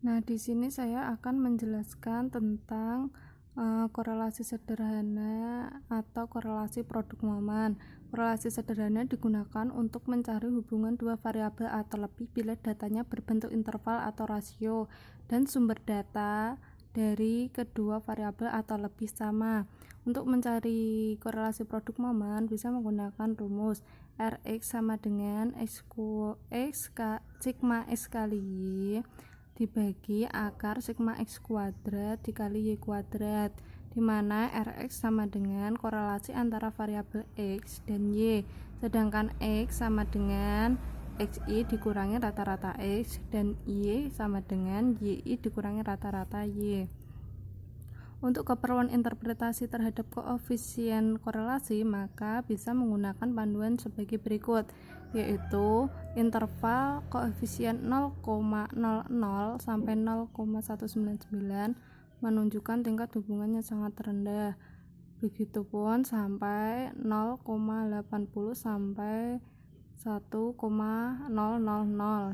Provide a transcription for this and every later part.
Nah, di sini saya akan menjelaskan tentang korelasi sederhana atau korelasi produk momen. Korelasi sederhana digunakan untuk mencari hubungan dua variabel atau lebih bila datanya berbentuk interval atau rasio dan sumber data dari kedua variabel atau lebih sama. Untuk mencari korelasi produk momen bisa menggunakan rumus Rx sama dengan sigma X kali Y dibagi akar sigma X kuadrat dikali Y kuadrat, di mana Rx sama dengan korelasi antara variabel X dan Y, sedangkan X sama dengan XI dikurangi rata-rata X dan Y sama dengan YI dikurangi rata-rata Y. Untuk keperluan interpretasi terhadap koefisien korelasi, maka bisa menggunakan panduan sebagai berikut, yaitu interval koefisien 0,00 sampai 0,199 menunjukkan tingkat hubungannya sangat rendah. Begitupun sampai 0,80 sampai 1,000,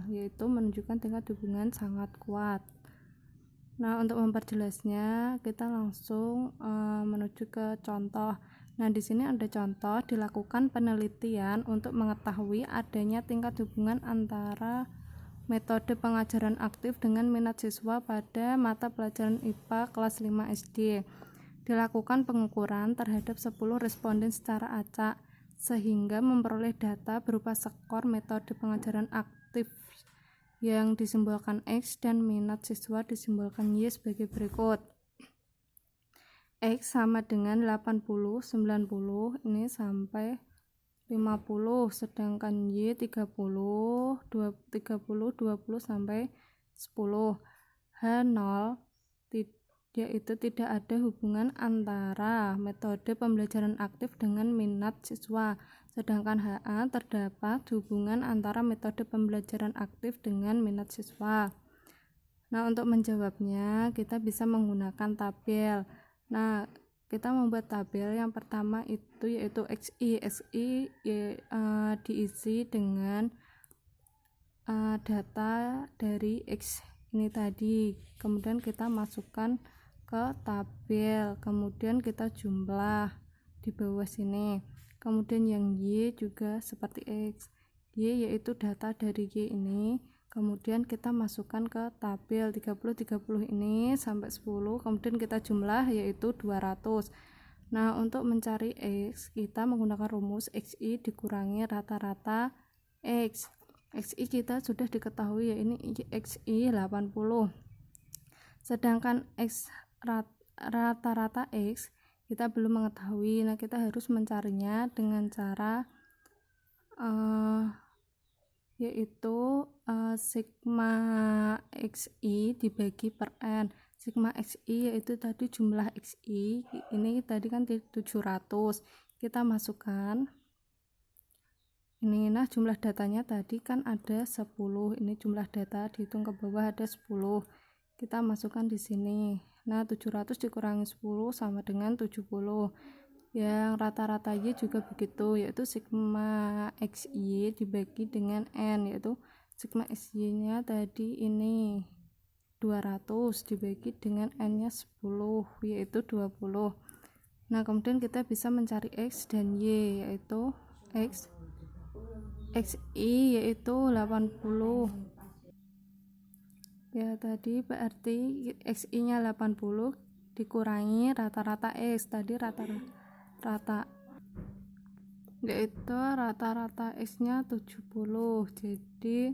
yaitu menunjukkan tingkat hubungan sangat kuat. Nah, untuk memperjelasnya kita langsung menuju ke contoh. Nah, di sini ada contoh dilakukan penelitian untuk mengetahui adanya tingkat hubungan antara metode pengajaran aktif dengan minat siswa pada mata pelajaran IPA kelas 5 SD. Dilakukan pengukuran terhadap 10 responden secara acak sehingga memperoleh data berupa skor metode pengajaran aktif yang disimbolkan X dan minat siswa disimbolkan Y sebagai berikut. X sama dengan 80, 90 ini sampai 50, sedangkan Y 30, 20 sampai 10. H0 yaitu tidak ada hubungan antara metode pembelajaran aktif dengan minat siswa, sedangkan HA terdapat hubungan antara metode pembelajaran aktif dengan minat siswa. Nah, untuk menjawabnya kita bisa menggunakan tabel. Nah, kita membuat tabel yang pertama itu yaitu XI diisi dengan data dari X ini tadi, kemudian kita masukkan ke tabel, kemudian kita jumlah di bawah sini. Kemudian yang Y juga seperti X, Y yaitu data dari Y ini, kemudian kita masukkan ke tabel 30 ini sampai 10, kemudian kita jumlah yaitu 200. Nah, untuk mencari X kita menggunakan rumus XI dikurangi rata-rata X. XI kita sudah diketahui, ya ini XI 80, sedangkan X rata-rata X kita belum mengetahui. Nah, kita harus mencarinya dengan cara yaitu sigma XI dibagi per N. Sigma XI yaitu tadi jumlah XI, ini tadi kan 700, kita masukkan ini. Nah, jumlah datanya tadi kan ada 10, ini jumlah data dihitung ke bawah ada 10, kita masukkan di sini. Nah, 700 dikurangi 10 sama dengan 70. Yang rata-rata Y juga begitu, yaitu sigma XY dibagi dengan N, yaitu sigma XY nya tadi ini 200 dibagi dengan N nya 10, yaitu 20. Nah, kemudian kita bisa mencari X dan Y, yaitu XI yaitu 80. Ya, tadi berarti XI nya 80 dikurangi rata-rata X, tadi rata-rata yaitu rata-rata X nya 70. Jadi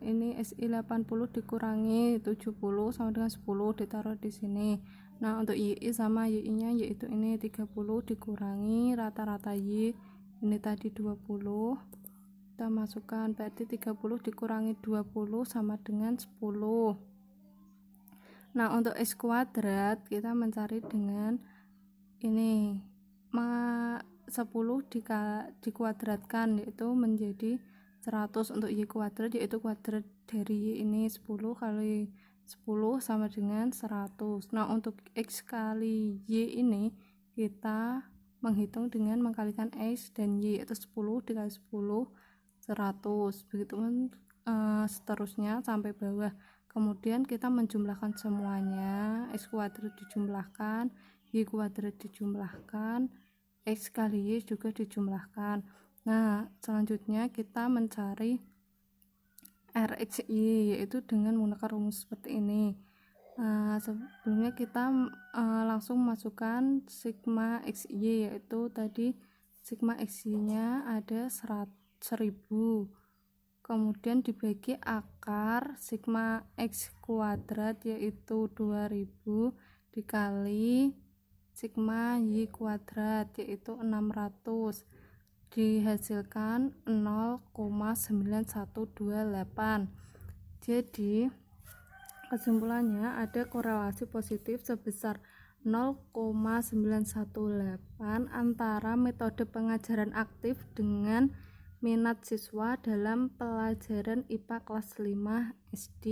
ini XI 80 dikurangi 70 sama dengan 10 ditaruh di sini. Nah, untuk YI sama YI nya yaitu ini 30 dikurangi rata-rata Y ini tadi 20, kita masukkan, berarti 30 dikurangi 20 sama dengan 10. Nah, untuk X kuadrat kita mencari dengan ini 10 dikuadratkan yaitu menjadi 100. Untuk Y kuadrat yaitu kuadrat dari Y ini 10 kali 10 sama dengan 100. Nah, untuk X kali Y ini kita menghitung dengan mengkalikan X dan Y, yaitu 10 dikali 10 100. Begitu seterusnya sampai bawah. Kemudian kita menjumlahkan semuanya, x kuadrat dijumlahkan, y kuadrat dijumlahkan, x kali y juga dijumlahkan. Nah, selanjutnya kita mencari RXY, yaitu dengan menggunakan rumus seperti ini. Sebelumnya kita langsung masukkan sigma XY, yaitu tadi sigma XY nya ada 1000, kemudian dibagi akar sigma x kuadrat yaitu 2000 dikali sigma y kuadrat yaitu 600, dihasilkan 0,9128. Jadi kesimpulannya ada korelasi positif sebesar 0,918 antara metode pengajaran aktif dengan minat siswa dalam pelajaran IPA kelas 5 SD.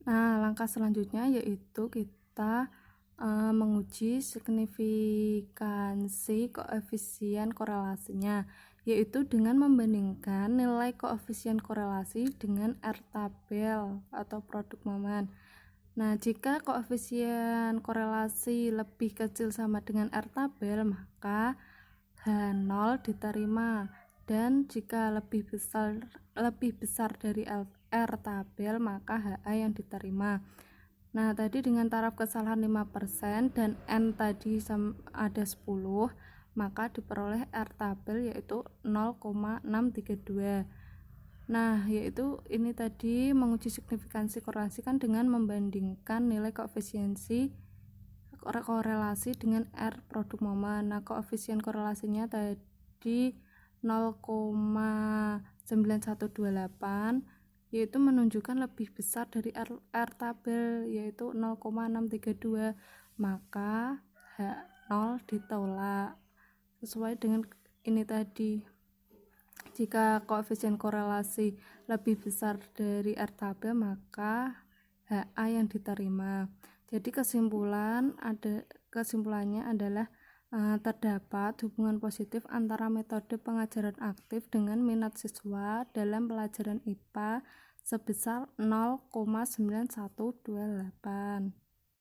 Nah, langkah selanjutnya yaitu kita menguji signifikansi koefisien korelasinya, yaitu dengan membandingkan nilai koefisien korelasi dengan R tabel atau produk momen. Nah, jika koefisien korelasi lebih kecil sama dengan R tabel, maka H0 diterima, dan jika lebih besar dari R tabel, maka HA yang diterima. Nah, tadi dengan taraf kesalahan 5% dan N tadi ada 10, maka diperoleh R tabel yaitu 0,632. Nah, yaitu ini tadi menguji signifikansi korelasi kan dengan membandingkan nilai koefisiensi korelasi dengan R produk momen. Nah, koefisien korelasinya tadi 0,9128, yaitu menunjukkan lebih besar dari R tabel yaitu 0,632, maka H0 ditolak sesuai dengan ini tadi. Jika koefisien korelasi lebih besar dari R tabel, maka HA yang diterima. Jadi kesimpulannya adalah terdapat hubungan positif antara metode pengajaran aktif dengan minat siswa dalam pelajaran IPA sebesar 0,9128.